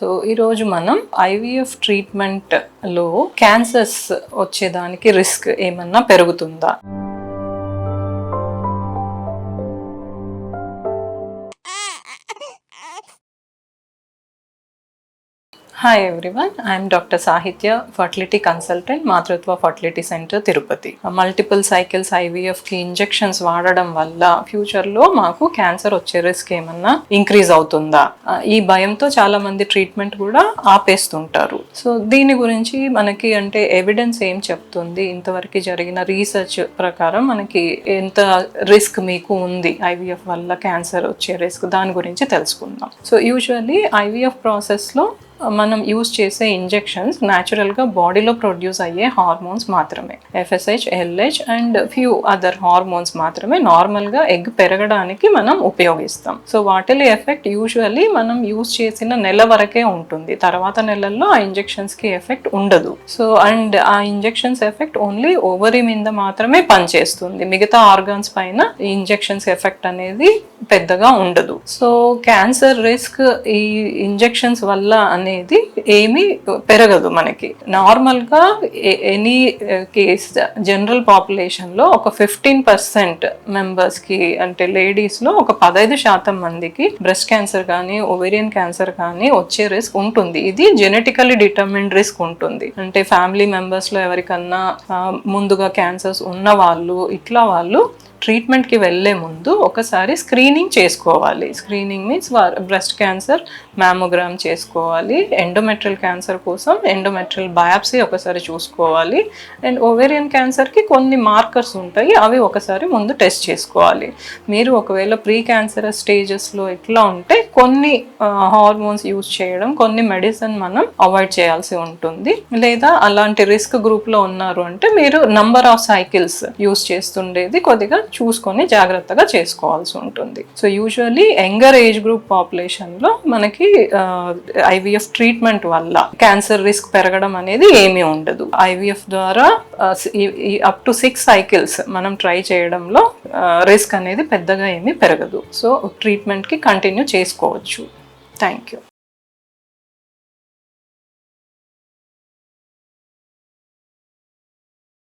So ఈరోజు మనం IVF ట్రీట్మెంట్లో cancers వచ్చేదానికి రిస్క్ ఏమన్నా పెరుగుతుందా? Hi everyone, I am Dr. Sahitya, fertility consultant, Matrutva fertility centre Tirupati. Multiple cycles ఐవీఎఫ్కి ఇంజెక్షన్స్ వాడడం వల్ల ఫ్యూచర్లో మాకు క్యాన్సర్ వచ్చే రిస్క్ ఏమన్నా ఇంక్రీజ్ అవుతుందా? ఈ భయంతో చాలా మంది ట్రీట్మెంట్ కూడా ఆపేస్తుంటారు. సో దీని గురించి మనకి అంటే ఎవిడెన్స్ ఏం చెప్తుంది, ఇంతవరకు జరిగిన రీసెర్చ్ ప్రకారం మనకి ఎంత రిస్క్ మీకు ఉంది ఐవీఎఫ్ వల్ల క్యాన్సర్ వచ్చే రిస్క్, దాని గురించి తెలుసుకుందాం. సో యూజువల్లీ ఐవీఎఫ్ ప్రాసెస్లో మనం యూజ్ చేసే ఇంజెక్షన్స్ న్యాచురల్గా బాడీలో ప్రొడ్యూస్ అయ్యే హార్మోన్స్ మాత్రమే, FSH, LH and few other hormones మాత్రమే నార్మల్గా ఎగ్ పెరగడానికి మనం ఉపయోగిస్తాం. సో వాటిలో ఎఫెక్ట్ యూజువల్లీ మనం యూజ్ చేసిన నెల వరకే ఉంటుంది, తర్వాత నెలల్లో ఆ ఇంజెక్షన్స్కి ఎఫెక్ట్ ఉండదు. సో అండ్ ఆ ఇంజెక్షన్స్ ఎఫెక్ట్ ఓన్లీ ఓవరీ మీద మాత్రమే పనిచేస్తుంది, మిగతా ఆర్గాన్స్ పైన ఈ ఇంజెక్షన్స్ ఎఫెక్ట్ అనేది పెద్దగా ఉండదు. సో క్యాన్సర్ రిస్క్ ఈ ఇంజెక్షన్స్ వల్ల అనేది ఏమీ పెరగదు మనకి. నార్మల్గా ఎనీ కేస్ జనరల్ పాపులేషన్లో ఒక 15% మెంబర్స్కి అంటే లేడీస్లో ఒక 15% మందికి బ్రెస్ట్ క్యాన్సర్ కానీ ఓవేరియన్ క్యాన్సర్ కానీ వచ్చే రిస్క్ ఉంటుంది. ఇది జెనెటికల్లీ డిటర్మిన్డ్ రిస్క్ ఉంటుంది. అంటే ఫ్యామిలీ మెంబర్స్లో ఎవరికన్నా ముందుగా క్యాన్సర్స్ ఉన్న వాళ్ళు ఇట్లా వాళ్ళు ట్రీట్మెంట్కి వెళ్ళే ముందు ఒకసారి స్క్రీనింగ్ చేసుకోవాలి. Screening means breast cancer mammogram చేసుకోవాలి, ఎండోమెట్రియల్ క్యాన్సర్ కోసం ఎండోమెట్రియల్ బయాప్సీ ఒకసారి చూసుకోవాలి, అండ్ ఓవేరియన్ క్యాన్సర్కి కొన్ని మార్కర్స్ ఉంటాయి, అవి ఒకసారి ముందు టెస్ట్ చేసుకోవాలి. మీరు ఒకవేళ ప్రీ క్యాన్సరస్ స్టేజెస్లో ఇట్లా ఉంటే కొన్ని హార్మోన్స్ యూజ్ చేయడం, కొన్ని మెడిసిన్ మనం అవాయిడ్ చేయాల్సి ఉంటుంది. లేదా అలాంటి రిస్క్ గ్రూప్లో ఉన్నారు అంటే మీరు నంబర్ ఆఫ్ సైకిల్స్ యూజ్ చేస్తుండేది కొద్దిగా చూసుకొని జాగ్రత్తగా చేసుకోవాల్సి ఉంటుంది. So usually younger age group పాపులేషన్లో మనకి ఐవీఎఫ్ ట్రీట్మెంట్ వల్ల క్యాన్సర్ రిస్క్ పెరగడం అనేది ఏమీ ఉండదు. ఐవీఎఫ్ ద్వారా అప్ టు 6 సైకిల్స్ మనం ట్రై చేయడంలో రిస్క్ అనేది పెద్దగా ఏమీ పెరగదు. సో ట్రీట్మెంట్కి కంటిన్యూ చేసుకోవచ్చు. Thank you.